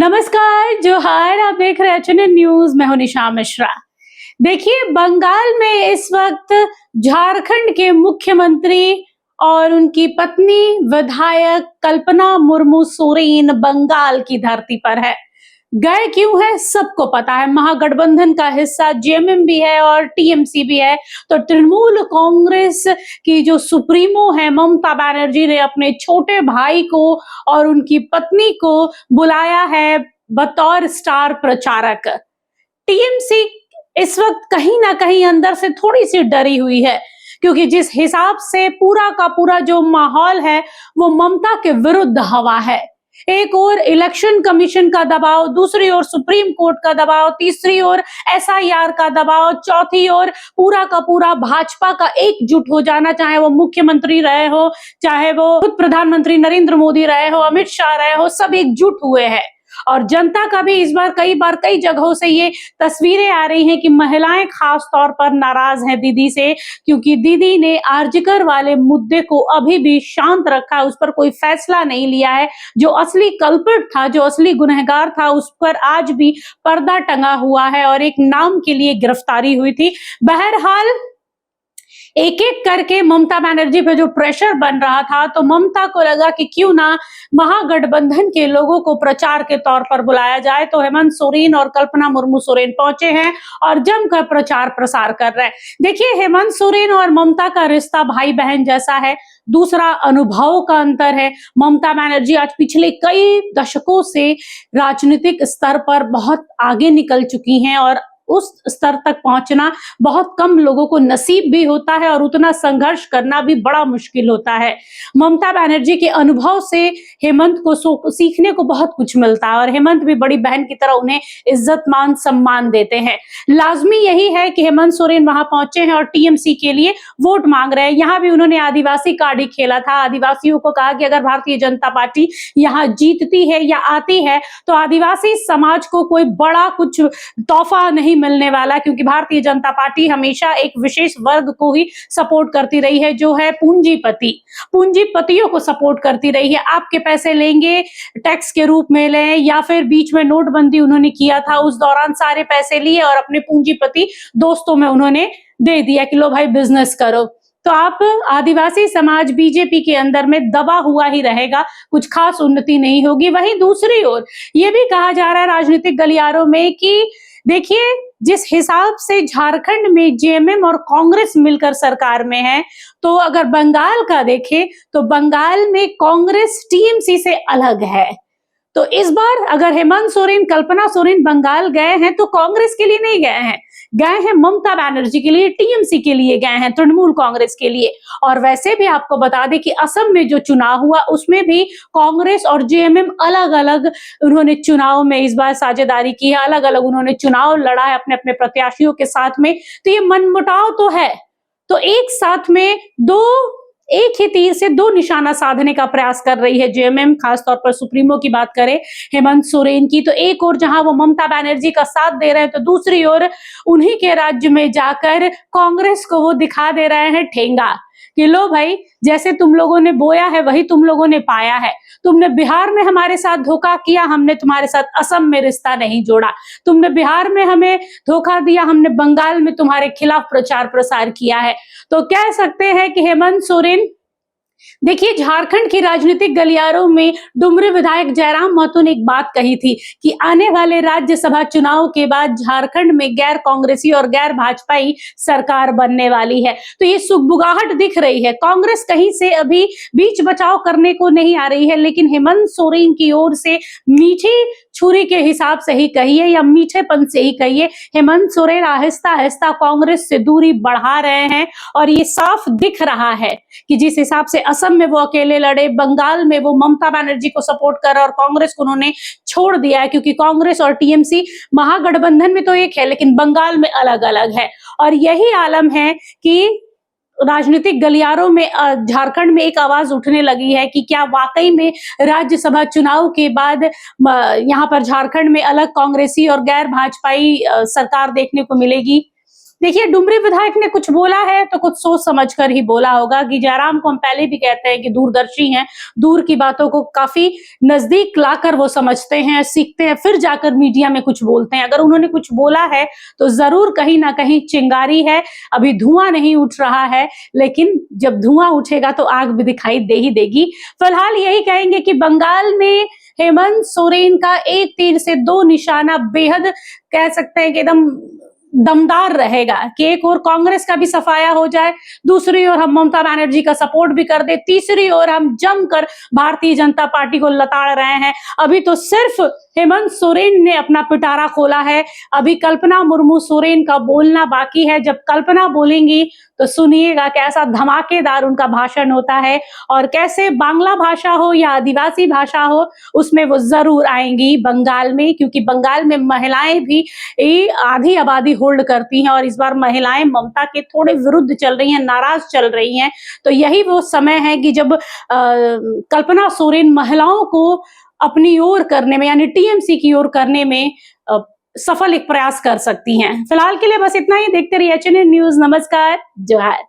नमस्कार, जोहार। आप देख रहे हैं एचएनएन न्यूज। मैं हूं निशा मिश्रा। देखिए, बंगाल में इस वक्त झारखंड के मुख्यमंत्री और उनकी पत्नी विधायक कल्पना मुर्मू सोरेन बंगाल की धरती पर है। गए क्यों है सबको पता है। महागठबंधन का हिस्सा जेएमएम भी है और टीएमसी भी है। तो तृणमूल कांग्रेस की जो सुप्रीमो है ममता बनर्जी ने अपने छोटे भाई को और उनकी पत्नी को बुलाया है बतौर स्टार प्रचारक। टीएमसी इस वक्त कहीं ना कहीं अंदर से थोड़ी सी डरी हुई है, क्योंकि जिस हिसाब से पूरा का पूरा जो माहौल है वो ममता के विरुद्ध हवा है। एक ओर इलेक्शन कमीशन का दबाव, दूसरी ओर सुप्रीम कोर्ट का दबाव, तीसरी ओर एसआईआर का दबाव, चौथी ओर पूरा का पूरा भाजपा का एकजुट हो जाना, चाहे वो मुख्यमंत्री रहे हो, चाहे वो खुद प्रधानमंत्री नरेंद्र मोदी रहे हो, अमित शाह रहे हो, सब एकजुट हुए हैं। और जनता का भी इस बार कई जगहों से ये तस्वीरें आ रही हैं कि महिलाएं खास तौर पर नाराज हैं दीदी से, क्योंकि दीदी ने आरजीकर वाले मुद्दे को अभी भी शांत रखा, उस पर कोई फैसला नहीं लिया है। जो असली कल्प्रिट था, जो असली गुनहगार था, उस पर आज भी पर्दा टंगा हुआ है और एक नाम के लिए गिरफ्तारी हुई थी। बहरहाल एक एक करके ममता बनर्जी पे जो प्रेशर बन रहा था, तो ममता को लगा कि क्यों ना महागठबंधन के लोगों को प्रचार के तौर पर बुलाया जाए। तो हेमंत सोरेन और कल्पना मुर्मू सोरेन पहुंचे हैं और जमकर प्रचार प्रसार कर रहे हैं। देखिए, हेमंत सोरेन और ममता का रिश्ता भाई बहन जैसा है। दूसरा, अनुभव का अंतर है। ममता बनर्जी आज पिछले कई दशकों से राजनीतिक स्तर पर बहुत आगे निकल चुकी हैं और उस स्तर तक पहुंचना बहुत कम लोगों को नसीब भी होता है और उतना संघर्ष करना भी बड़ा मुश्किल होता है। ममता बनर्जी के अनुभव से हेमंत को सीखने को बहुत कुछ मिलता है और हेमंत भी बड़ी बहन की तरह उन्हें इज्जत मान सम्मान देते हैं। लाजमी यही है कि हेमंत सोरेन वहां पहुंचे हैं और टीएमसी के लिए वोट मांग रहे हैं। यहाँ भी उन्होंने आदिवासी कार्ड ही खेला था। आदिवासियों को कहा कि अगर भारतीय जनता पार्टी यहाँ जीतती है या आती है तो आदिवासी समाज को कोई बड़ा कुछ तोहफा नहीं मिलने वाला, क्योंकि भारतीय जनता पार्टी हमेशा एक विशेष वर्ग को ही सपोर्ट करती रही है, जो है पूंजीपतियों को सपोर्ट करती रही है। आपके पैसे लेंगे, टैक्स के रूप में लें, या फिर बीच में नोटबंदी उन्होंने किया था, उस दौरान सारे पैसे लिए और अपने पूंजीपति दोस्तों में उन्होंने दे दिया कि लो भाई बिजनेस करो। तो आप आदिवासी समाज बीजेपी के अंदर में दबा हुआ ही रहेगा, कुछ खास उन्नति नहीं होगी। वहीं दूसरी ओर यह भी कहा जा रहा है राजनीतिक गलियारों में कि देखिए, जिस हिसाब से झारखंड में जेएमएम और कांग्रेस मिलकर सरकार में है, तो अगर बंगाल का देखें तो बंगाल में कांग्रेस टीएमसी से अलग है। तो इस बार अगर हेमंत सोरेन, कल्पना सोरेन बंगाल गए हैं तो कांग्रेस के लिए नहीं गए हैं ममता बनर्जी के लिए, टीएमसी के लिए गए हैं, तृणमूल कांग्रेस के लिए। और वैसे भी आपको बता दें कि असम में जो चुनाव हुआ उसमें भी कांग्रेस और जेएमएम अलग अलग उन्होंने चुनाव में इस बार साझेदारी की है, अलग अलग उन्होंने चुनाव लड़ा है अपने अपने प्रत्याशियों के साथ में। तो ये मनमुटाव तो है, तो एक साथ में एक ही तीर से दो निशाना साधने का प्रयास कर रही है जेएमएम। खासतौर पर सुप्रीमो की बात करें हेमंत सोरेन की, तो एक ओर जहां वो ममता बनर्जी का साथ दे रहे हैं, तो दूसरी ओर उन्हीं के राज्य में जाकर कांग्रेस को वो दिखा दे रहे हैं ठेंगा कि लो भाई, जैसे तुम लोगों ने बोया है वही तुम लोगों ने पाया है। तुमने बिहार में हमारे साथ धोखा किया, हमने तुम्हारे साथ असम में रिश्ता नहीं जोड़ा। तुमने बिहार में हमें धोखा दिया, हमने बंगाल में तुम्हारे खिलाफ प्रचार प्रसार किया है। तो कह सकते हैं कि हेमंत सोरेन, देखिए, झारखंड की राजनीतिक गलियारों में डुमरी विधायक जयराम महतो ने एक बात कही थी कि आने वाले राज्यसभा चुनाव के बाद झारखंड में गैर कांग्रेसी और गैर भाजपाई सरकार बनने वाली है। तो ये सुगबुगाहट दिख रही है। कांग्रेस कहीं से अभी बीच बचाव करने को नहीं आ रही है, लेकिन हेमंत सोरेन की ओर से मीठी छुरी के हिसाब से ही कहिए या मीठेपन से ही कहिए, हेमंत सोरेन आहिस्ता आहिस्ता कांग्रेस से दूरी बढ़ा रहे हैं। और ये साफ दिख रहा है कि जिस हिसाब से असम में वो अकेले लड़े, बंगाल में वो ममता बनर्जी को सपोर्ट कर और कांग्रेस को उन्होंने छोड़ दिया है, क्योंकि कांग्रेस और टीएमसी महागठबंधन में तो एक है लेकिन बंगाल में अलग अलग है। और यही आलम है कि राजनीतिक गलियारों में झारखंड में एक आवाज उठने लगी है कि क्या वाकई में राज्यसभा चुनाव के बाद यहाँ पर झारखंड में अलग कांग्रेसी और गैर भाजपाई सरकार देखने को मिलेगी। देखिए, डुमरी विधायक ने कुछ बोला है तो कुछ सोच समझकर ही बोला होगा कि जयराम को हम पहले भी कहते हैं कि दूरदर्शी हैं, दूर की बातों को काफी नजदीक लाकर वो समझते हैं, सीखते हैं, फिर जाकर मीडिया में कुछ बोलते हैं। अगर उन्होंने कुछ बोला है तो जरूर कहीं ना कहीं चिंगारी है। अभी धुआं नहीं उठ रहा है, लेकिन जब धुआं उठेगा तो आग भी दिखाई दे ही देगी। फिलहाल यही कहेंगे कि बंगाल में हेमंत सोरेन का एक तीर से दो निशाना बेहद कह सकते हैं कि एकदम दमदार रहेगा कि एक और कांग्रेस का भी सफाया हो जाए, दूसरी ओर हम ममता बनर्जी का सपोर्ट भी कर दे, तीसरी ओर हम जमकर भारतीय जनता पार्टी को लताड़ रहे हैं। अभी तो सिर्फ हेमंत सोरेन ने अपना पिटारा खोला है, अभी कल्पना मुर्मू सोरेन का बोलना बाकी है। जब कल्पना बोलेंगी तो सुनिएगा कैसा धमाकेदार उनका भाषण होता है और कैसे बांग्ला भाषा हो या आदिवासी भाषा हो उसमें वो जरूर आएंगी बंगाल में, क्योंकि बंगाल में महिलाएं भी आधी आबादी होल्ड करती हैं और इस बार महिलाएं ममता के थोड़े विरुद्ध चल रही हैं, नाराज चल रही हैं। तो यही वो समय है कि जब कल्पना सोरेन महिलाओं को अपनी ओर करने में यानी टीएमसी की ओर करने में सफल एक प्रयास कर सकती हैं। फिलहाल के लिए बस इतना ही। देखते रहिए एचएनएन न्यूज। नमस्कार, जोहार।